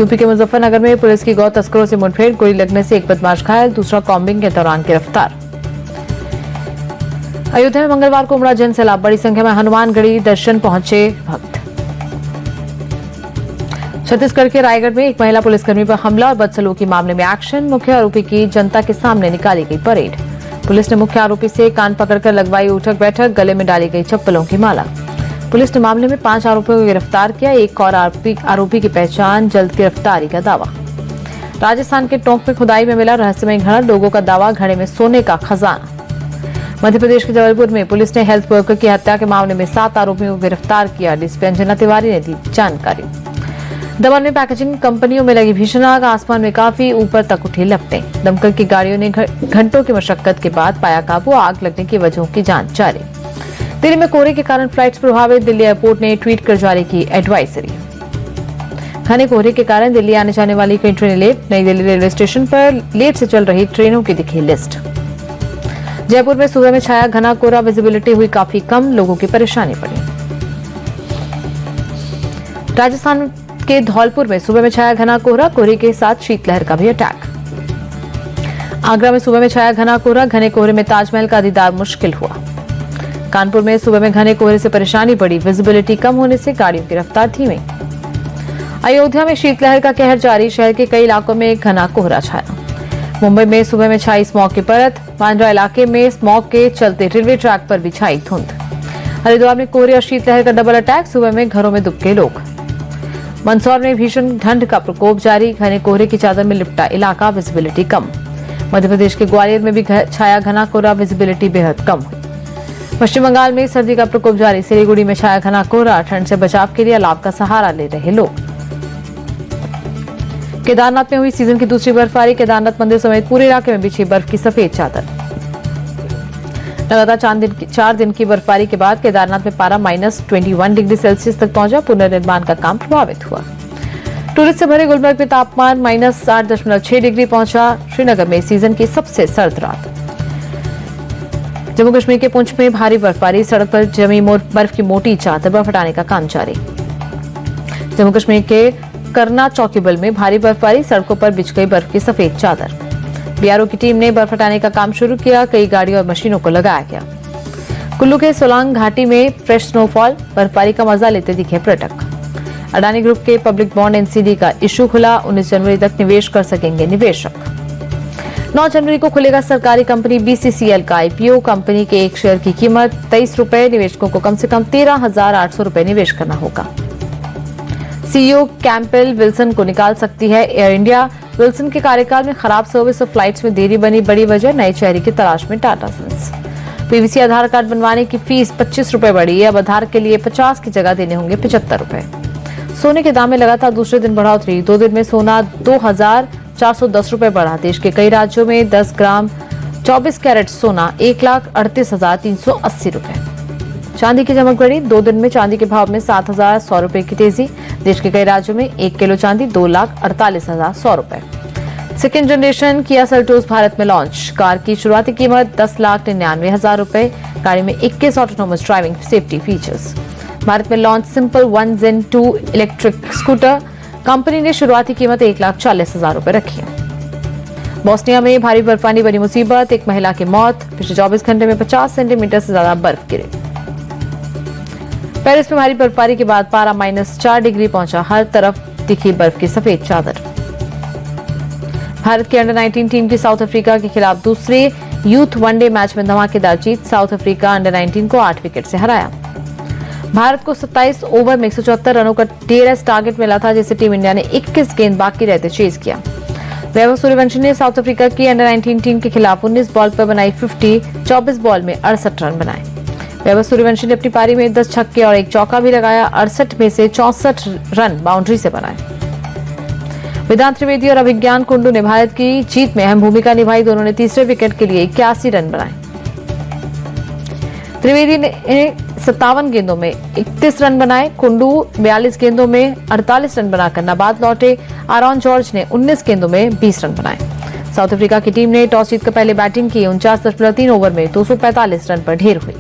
UP के मुजफ्फरनगर में police की गौ तस्करों से मुठभेड़, गोली लगने से एक बदमाश घायल, दूसरा कॉम्बिंग के दौरान गिरफ्तार। अयोध्या में मंगलवार को उमड़ा जन सैलाब, बड़ी संख्या में हनुमानगढ़ी दर्शन पहुंचे भक्त। छत्तीसगढ़ के रायगढ़ में एक महिला पुलिसकर्मी पर हमला और बदसलूकी मामले में एक्शन, मुख्य आरोपी की जनता के सामने निकाली गई परेड। पुलिस ने मुख्य आरोपी से कान पकड़कर लगवाई उठक बैठक, गले में डाली गई चप्पलों की माला। पुलिस ने मामले में 5 आरोपियों को गिरफ्तार किया, एक और आरोपी की पहचान, जल्द गिरफ्तारी का दावा। राजस्थान के टोंक में खुदाई में मिला रहस्यमय घड़ा, लोगों का दावा घड़े में सोने का खजाना। मध्य प्रदेश के जबलपुर में पुलिस ने हेल्थ वर्कर की हत्या के मामले में 7 आरोपियों को गिरफ्तार किया, डीएसपी अंजना तिवारी ने दी जानकारी। दमन में पैकेजिंग कंपनियों में लगी भीषण आग, आसमान में काफी ऊपर तक उठी लपटें। दमकल की गाड़ियों ने घंटों की मशक्कत के बाद पाया काबू, आग लगने की वजहों की जांच जारी। दिल्ली में कोहरे के कारण फ्लाइट्स प्रभावित, दिल्ली एयरपोर्ट ने ट्वीट कर जारी की एडवाइजरी। घने कोहरे के कारण दिल्ली आने जाने वाली कई ट्रेनें लेट, नई दिल्ली रेलवे स्टेशन पर लेट से चल रही ट्रेनों की दिखी लिस्ट। जयपुर में सुबह में छाया घना कोहरा, विजिबिलिटी हुई काफी कम, लोगों की परेशानी पड़ी। राजस्थान के धौलपुर में सुबह में छाया घना कोहरा, कोहरे के साथ शीतलहर का भी अटैक। आगरा में सुबह में छाया घना कोहरा, घने कोहरे में ताजमहल का दीदार मुश्किल हुआ। कानपुर में सुबह में घने कोहरे से परेशानी बढ़ी, विजिबिलिटी कम होने से गाड़ियों की रफ्तार धीमी। अयोध्या में शीतलहर का कहर जारी, शहर के कई इलाकों में घना कोहरा छाया। मुंबई में सुबह में छाई स्मॉग की परत, बांद्रा इलाके में स्मॉग के चलते रेलवे ट्रैक पर भी छाई धुंध। हरिद्वार में कोहरे और शीतलहर का डबल अटैक, सुबह में घरों में दुबके लोग। मंदसौर में भीषण ठंड का प्रकोप जारी, घने कोहरे की चादर में लिपटा इलाका, विजिबिलिटी कम। मध्य प्रदेश के ग्वालियर में भी छाया घना कोहरा, विजिबिलिटी बेहद कम हुई। पश्चिम बंगाल में सर्दी का प्रकोप जारी, सिलीगुड़ी में छाया घना कोहरा, ठंड से बचाव के लिए अलाव का सहारा ले रहे लोग। केदारनाथ में हुई सीजन की दूसरी बर्फबारी, केदारनाथ मंदिर समेत पूरे इलाके में बिछी बर्फ की सफेद चादर। लगातार 4 दिन की बर्फबारी के बाद केदारनाथ में पारा -21 डिग्री सेल्सियस तक पहुंचा, पुनर्निर्माण का काम प्रभावित हुआ। टूरिस्ट से भरे गुलमर्ग में तापमान -8.6 डिग्री पहुंचा, श्रीनगर में सीजन की सबसे सर्द रात। जम्मू कश्मीर के पुंछ में भारी बर्फबारी, सड़क पर जमी बर्फ की मोटी चादर, बर्फ हटाने का काम जारी। जम्मू कश्मीर के करना चौकीबल में भारी बर्फबारी, सड़कों पर बिछ गई बर्फ की सफेद चादर। बीआरओ की टीम ने बर्फ हटाने का काम शुरू किया, कई गाड़ियों और मशीनों को लगाया गया। कुल्लू के सोलांग घाटी में फ्रेश स्नोफॉल, बर्फबारी का मजा लेते दिखे पर्यटक। अडानी ग्रुप के पब्लिक बॉन्ड एनसीडी का इशू खुला, 19 जनवरी तक निवेश कर सकेंगे निवेशक। 9 जनवरी को खुलेगा सरकारी कंपनी बीसीसीएल का आईपीओ, कंपनी के एक शेयर की कीमत 23 रुपए, निवेशकों को कम से कम 13,800 रुपए निवेश करना होगा। सीईओ कैंपेल विल्सन को निकाल सकती है एयर इंडिया, विल्सन के कार्यकाल में खराब सर्विस और फ्लाइट्स में देरी बनी बड़ी वजह, नए चेहरे की तलाश में टाटा सन्स। पीवीसी आधार कार्ड बनवाने की फीस 25 रुपए बढ़ी है, अब आधार के लिए 50 की जगह देने होंगे 75 रुपए। सोने के दाम में लगातार दूसरे दिन बढ़ोतरी, 2 दिन में सोना 2,410 रुपए बढ़ा। देश के कई राज्यों में 10 ग्राम 24 कैरेट सोना 1,38,380 रुपए। चांदी की चमक बढ़ी, 2 दिन में चांदी के भाव में 7,100 रुपए की तेजी। देश के कई राज्यों में 1 किलो चांदी 2,48,100 रुपए। Second generation Kia Seltos Bharat में लॉन्च, कार की शुरुआती कीमत 10,99,000 रुपए, गाड़ी में 21 autonomous driving safety features. Bharat में launch simple 1 Zen 2 electric scooter, company ने शुरुआती कीमत 1,40,000 रुपए रखी है। बोस्निया में भारी बर्फबारी बनी मुसीबत, एक महिला की मौत, पिछले 24 घंटे में 50 सेंटीमीटर से ज्यादा बर्फ गिरी। पेरिस में भारी बर्फबारी के बाद पारा -4 डिग्री पहुंचा, हर तरफ दिखी बर्फ की सफेद चादर। भारत की अंडर-19 टीम की साउथ अफ्रीका के खिलाफ दूसरे यूथ वनडे मैच में धमाकेदार जीत, साउथ अफ्रीका अंडर-19 को 8 विकेट से हराया। भारत को 27 ओवर में 174 रनों का DRS टारगेट मिला था, जिसे टीम इंडिया ने 21 गेंद बाकी रहते चेज किया। वैभव सूर्यवंशी ने साउथ अफ्रीका की अंडर-19 टीम के खिलाफ 19 बॉल पर बनाई 50, 24 बॉल में 68 रन बनाए। वैभव सूर्यवंशी ने अपनी पारी में 10 छक्के और 1 चौका भी लगाया, 68 में से 64 रन बाउंड्री से बनाए। वेदांत त्रिवेदी और अभिज्ञान कुंडू ने भारत की जीत में अहम भूमिका निभाई, दोनों ने तीसरे विकेट के लिए 81 रन बनाए। त्रिवेदी ने 57 गेंदों में 31 रन बनाए, कुंडू 42 गेंदों में 48 रन बनाकर नाबाद लौटे, आरॉन जॉर्ज ने 19 गेंदों में 20 रन बनाए। साउथ अफ्रीका की टीम ने टॉस जीतकर पहले बैटिंग की, 49.3 ओवर में 245 रन पर ढेर हुई।